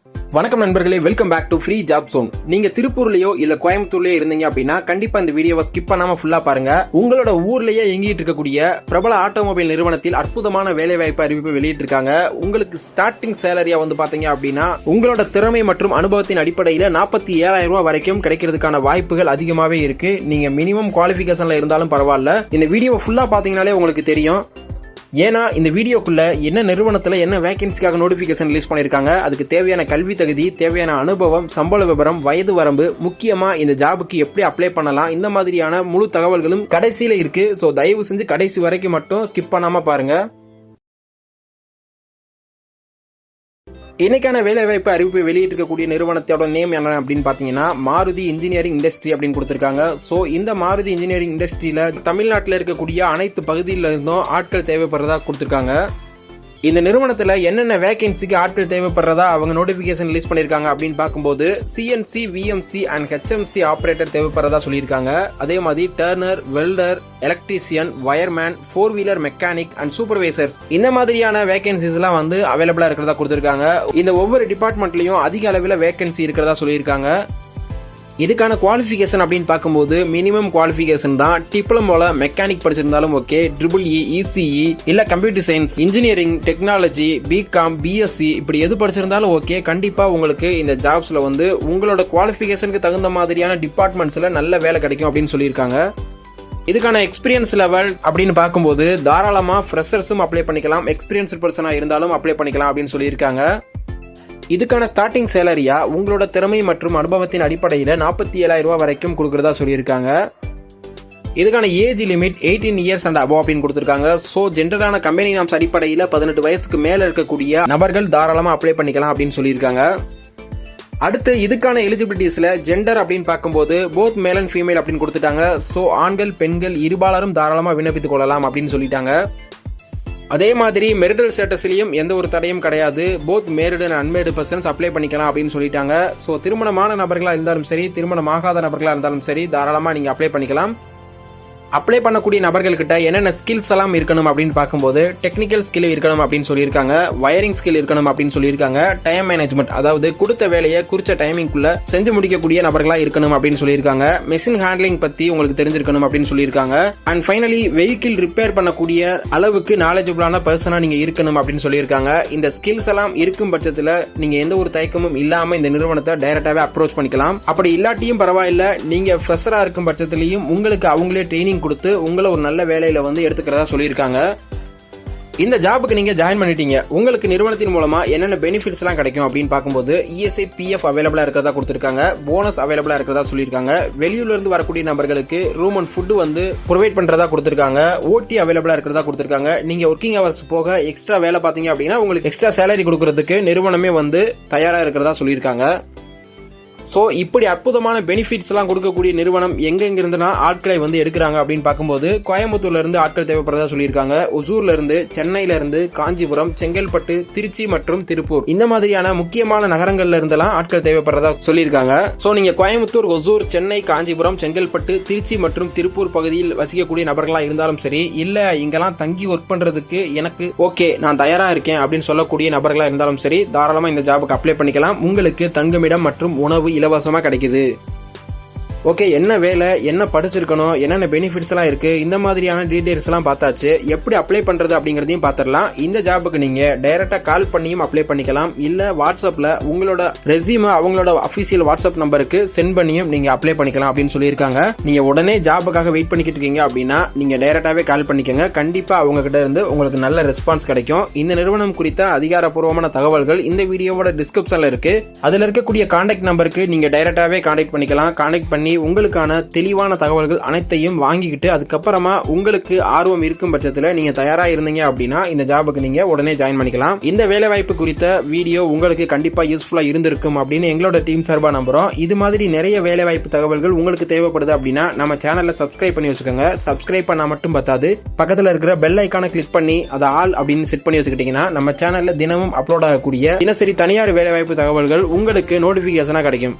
வணக்கம் நண்பர்களே, welcome back to free job zone. நீங்க திருப்பூர்லயோ இல்ல கோயம்புத்தூர்லயோ இருந்தீங்க அப்படின்னா கண்டிப்பா இந்த வீடியோவை ஸ்கிப் பண்ணாம ஃபுல்லா பாருங்க. உங்களோட ஊர்லயே இயங்கிட்டு இருக்கக்கூடிய பிரபல ஆட்டோமொபைல் நிறுவனத்தில் அற்புதமான வேலை வாய்ப்பு அறிவிப்பு வெளியிட்டு இருக்காங்க. உங்களுக்கு ஸ்டார்டிங் சேலரியா வந்து பாத்தீங்க அப்படின்னா உங்களோட திறமை மற்றும் அனுபவத்தின் அடிப்படையில 47,000 ரூபாய் வரைக்கும் கிடைக்கிறதுக்கான வாய்ப்புகள் அதிகமாவே இருக்கு. நீங்க மினிமம் குவாலிஃபிகேஷன்ல இருந்தாலும் பரவாயில்ல. இந்த வீடியோவை ஃபுல்லா பாத்தீங்கன்னாலே உங்களுக்கு தெரியும். ஏன்னா இந்த வீடியோக்குள்ள என்ன நிறுவனத்துல என்ன வேகன்சிக்காக நோட்டிபிகேஷன் ரிலீஸ் பண்ணிருக்காங்க, அதுக்கு தேவையான கல்வி தகுதி, தேவையான அனுபவம், சம்பள விவரம், வயது வரம்பு, முக்கியமா இந்த ஜாபுக்கு எப்படி அப்ளை பண்ணலாம், இந்த மாதிரியான முழு தகவல்களும் கடைசியில இருக்கு. சோ தயவு செஞ்சு கடைசி வரைக்கும் மட்டும் ஸ்கிப் பண்ணாம பாருங்க. இன்னைக்கான வேலைவாய்ப்பு அறிவிப்பு வெளியிட்டிருக்கக்கூடிய நிறுவனத்தோட நேம் என்ன அப்படின்னு பாத்தீங்கன்னா மாருதி இன்ஜினியரிங் இண்டஸ்ட்ரி அப்படின்னு கொடுத்திருக்காங்க. சோ இந்த மாருதி இன்ஜினியரிங் இண்டஸ்ட்ரியில தமிழ்நாட்டில் இருக்கக்கூடிய அனைத்து பகுதியில இருந்தும் ஆட்கள் தேவைப்படுறதா கொடுத்திருக்காங்க. இந்த நிறுவனத்துல என்னென்ன வேகன்சிக்கு ஆட்கள் தேவைப்படுறதா அவங்க நோட்டிபிகேஷன் ரிலீஸ் பண்ணிருக்காங்க அப்படின்னு பார்க்கும்போது CNC, VMC and HMC operator தேவைப்படுறதா சொல்லியிருக்காங்க. அதே மாதிரி turner, welder, electrician, wireman, 4 wheeler mechanic and supervisors இந்த மாதிரியான வேகன்சிஸ் எல்லாம் வந்து அவைலபிளா இருக்கிறதா கொடுத்திருக்காங்க. இந்த ஒவ்வொரு டிபார்ட்மெண்ட்லயும் அதிக அளவில் வேகன்சி இருக்கிறதா சொல்லியிருக்காங்க. இதுக்கான குவாலிஃபிகேஷன் அப்படின்னு பார்க்கும்போது மினிமம் குவாலிஃபிகேஷன் தான் டிப்ளமோல மெக்கானிக் படிச்சிருந்தாலும் ஓகே, EEE, ECE இல்ல computer science, engineering, technology, B Com, B Sc இப்படி எது படிச்சிருந்தாலும் ஓகே. கண்டிப்பா உங்களுக்கு இந்த ஜாப்ஸ்ல வந்து உங்களோட குவாலிஃபிகேஷனுக்கு தகுந்த மாதிரியான டிபார்ட்மெண்ட்ஸ்ல நல்ல வேலை கிடைக்கும் அப்படின்னு சொல்லியிருக்காங்க. இதுக்கான எக்ஸ்பீரியன்ஸ் லெவல் அப்படின்னு பார்க்கும்போது தாராளமா ஃப்ரெஷர்ஸும் அப்ளை பண்ணிக்கலாம், எக்ஸ்பீரியன்ஸ்ட் பர்சனா இருந்தாலும் அப்ளை பண்ணிக்கலாம் அப்படின்னு சொல்லியிருக்காங்க. இதுக்கான ஸ்டார்டிங் சேலரியா உங்களோட திறமை மற்றும் அனுபவத்தின் அடிப்படையில் 47,000 ரூபாய் வரைக்கும் கொடுக்கறதா சொல்லியிருக்காங்க. இதுக்கான age limit 18 years and above அப்படின்னு கொடுத்திருக்காங்க. சோ ஜெண்டரான கம்பெனி நாம்ஸ் அடிப்படையில் 18 வயசுக்கு மேல இருக்கக்கூடிய நபர்கள் தாராளமா அப்ளை பண்ணிக்கலாம் அப்படின்னு சொல்லியிருக்காங்க. அடுத்து இதுக்கான எலிஜிபிலிட்டிஸ்ல ஜெண்டர் அப்படின்னு பார்க்கும்போது போத் மேல் அண்ட் ஃபீமேல் அப்படின்னு கொடுத்துட்டாங்க. சோ ஆண்கள் பெண்கள் இருபாலரும் தாராளமா விண்ணப்பித்துக் கொள்ளலாம் அப்படின்னு சொல்லிட்டாங்க. அதே மாதிரி மெரிட்டல் ஸ்டேட்டஸ்லயும் எந்த ஒரு தடையும் கிடையாது. Both married and unmarried persons apply பண்ணிக்கலாம் அப்படின்னு சொல்லிட்டாங்க. சோ திருமணமான நபர்களா இருந்தாலும் சரி, திருமணமாகாத நபர்களா இருந்தாலும் சரி, தாராளமா நீங்க அப்ளை பண்ணிக்கலாம். அப்ளை பண்ணக்கூடிய நபர்கள்கிட்ட என்னென்ன ஸ்கில்ஸ் எல்லாம் இருக்கணும் அப்படின்னு பார்க்கும்போது டெக்னிக்கல் ஸ்கில் இருக்கணும் அப்படின்னு சொல்லியிருக்காங்க, வயரிங் ஸ்கில் இருக்கணும் அப்படின்னு சொல்லியிருக்காங்க, டைம் மேனேஜ்மெண்ட் அதாவது கொடுத்த வேலையை குறிச்ச டைமிங்குள்ள செஞ்சு முடிக்கக்கூடிய நபர்களா இருக்கணும் அப்படின்னு சொல்லியிருக்காங்க, மெஷின் ஹேண்ட்லிங் பத்தி உங்களுக்கு தெரிஞ்சிருக்கணும் அப்படின்னு சொல்லியிருக்காங்க, அண்ட் ஃபைனலி வெஹிக்கிள் ரிப்பேர் பண்ணக்கூடிய அளவுக்கு நாலேஜபிளான பர்சனா நீங்க இருக்கணும் அப்படின்னு சொல்லியிருக்காங்க. இந்த ஸ்கில்ஸ் எல்லாம் இருக்கும் பட்சத்துல நீங்க எந்த ஒரு தயக்கமும் இல்லாம இந்த நிறுவனத்தை டைரக்டாவே அப்ரோச் பண்ணிக்கலாம். அப்படி இல்லாட்டியும் பரவாயில்ல, நீங்க ஃப்ரெஷரா இருக்கும் பட்சத்திலையும் உங்களுக்கு அவங்களே ட்ரைனிங் கொடுத்து உங்களை ஒரு நல்ல வேலையில வந்து எடுத்துக்கிறதா சொல்லியிருக்காங்க. இந்த ஜாபுக்கு நீங்க ஜாயின் பண்ணிட்டீங்க, உங்களுக்கு நிறுவனத்தின் மூலமா என்னென்ன பெனிஃபிட்ஸ் எல்லாம் கிடைக்கும் அப்படின்னு பார்க்கும்போது இஎஸ்ஐ, பிஎஃப் அவைலபிளா இருக்கிறதா கொடுத்திருக்காங்க, போனஸ் அவைலபிளா இருக்கிறதா சொல்லியிருக்காங்க, வெளியூர்ல இருந்து வரக்கூடிய நபர்களுக்கு ரூம் அண்ட் ஃபுட் வந்து ப்ரொவைட் பண்றதா கொடுத்திருக்காங்க, ஓடி அவைலபிளா இருக்கிறதா கொடுத்திருக்காங்க. நீங்க ஒர்க்கிங் ஹவர்ஸ் போக எக்ஸ்ட்ரா வேலை பார்த்தீங்க அப்படின்னா உங்களுக்கு எக்ஸ்ட்ரா சேலரி கொடுக்கறதுக்கு நிறுவனமே வந்து தயாரா இருக்கிறதா சொல்லியிருக்காங்க. சோ இப்படி அற்புதமான பெனிஃபிட்ஸ் எல்லாம் கொடுக்கக்கூடிய நிறுவனம் எங்க இருந்துனா ஆட்களை வந்து எடுக்கிறாங்க அப்படின்னு பார்க்கும்போது கோயம்புத்தூர்ல இருந்து ஆட்கள் தேவைப்படுறதா சொல்லியிருக்காங்க. ஒசூர்ல இருந்து, சென்னையில இருந்து, காஞ்சிபுரம், செங்கல்பட்டு, திருச்சி மற்றும் திருப்பூர் இந்த மாதிரியான முக்கியமான நகரங்கள்ல இருந்தெல்லாம் ஆட்கள் தேவைப்படுறதா சொல்லியிருக்காங்க. சோ நீங்க கோயம்புத்தூர், ஒசூர், சென்னை, காஞ்சிபுரம், செங்கல்பட்டு, திருச்சி மற்றும் திருப்பூர் பகுதியில் வசிக்கக்கூடிய நபர்களா இருந்தாலும் சரி, இல்ல இங்கெல்லாம் தங்கி ஒர்க் பண்றதுக்கு எனக்கு ஓகே நான் தயாரா இருக்கேன் அப்படின்னு சொல்லக்கூடிய நபர்களா இருந்தாலும் சரி, தாராளமா இந்த ஜாபுக்கு அப்ளை பண்ணிக்கலாம். உங்களுக்கு தங்குமிடம் மற்றும் உணவு இலவசமா கிடைக்குது. ஓகே, என்ன வேலை, என்ன படிச்சிருக்கணும், என்னென்ன பெனிஃபிட்ஸ் எல்லாம் இருக்கு, இந்த மாதிரியான டீடைல்ஸ் எல்லாம் பார்த்தாச்சு. எப்படி அப்ளை பண்றது அப்படிங்கறதையும் பார்த்துடலாம். இந்த ஜாபுக்கு நீங்க டைரக்டா கால் பண்ணியும் அப்ளை பண்ணிக்கலாம், இல்ல வாட்ஸ்அப்ல உங்களோட ரெஸ்யூமை அவங்களோட அபிஷியல் வாட்ஸ்அப் நம்பருக்கு சென்ட் பண்ணியும் நீங்க அப்ளை பண்ணிக்கலாம் அப்படின்னு சொல்லியிருக்காங்க. நீங்க உடனே ஜாபுக்காக வெயிட் பண்ணிக்கிட்டு இருக்கீங்க அப்படின்னா நீங்க டைரக்டாவே கால் பண்ணிக்கங்க. கண்டிப்பா அவங்க கிட்ட இருந்து உங்களுக்கு நல்ல ரெஸ்பான்ஸ் கிடைக்கும். இந்த நிறுவனம் குறித்த அதிகாரப்பூர்வமான தகவல்கள் இந்த வீடியோவோட டிஸ்கிரிப்ஷன்ல இருக்கு. அதுல இருக்கக்கூடிய கான்டாக்ட் நம்பருக்கு நீங்க டைரக்டாவே கான்டாக்ட் பண்ணிக்கலாம். கான்டாக்ட் பண்ணி உங்களுக்கான தெளிவான தகவல்கள் அனைத்தையும் வாங்கிக்கிட்டு அதுக்கப்புறமா உங்களுக்கு ஆர்வம் இருக்கும் பட்சத்தில் நீங்க தயாரா இருந்தீங்க அப்படின்னா இந்த ஜாபுக்கு நீங்க உடனே ஜாயின் பண்ணிக்கலாம். இந்த வேலை வாய்ப்பு குறித்த வீடியோ உங்களுக்கு கண்டிப்பா யூஸ்ஃபுல்லா இருந்திருக்கும் அப்படின்னு எங்களோட டீம் சார்பா நம்புறோம். இது மாதிரி நிறைய வேலை வாய்ப்பு தகவல்கள் உங்களுக்கு தேவைப்படுது அப்படின்னா நம்ம சேனலை சப்ஸ்கிரைப் பண்ணி வச்சுக்கோங்க. சப்ஸ்கிரைப் பண்ணா மட்டும் பத்தாது, பக்கத்துல இருக்கிற பெல் ஐக்கானை கிளிக் பண்ணி அதை ஆல் அப்படின்னு செட் பண்ணி வச்சுக்கிட்டீங்கன்னா நம்ம சேனல்ல தினமும் அப்லோட் ஆகக்கூடிய தினசரி தனியார் வேலை வாய்ப்பு தகவல்கள் உங்களுக்கு நோட்டிபிகேஷனா கிடைக்கும்.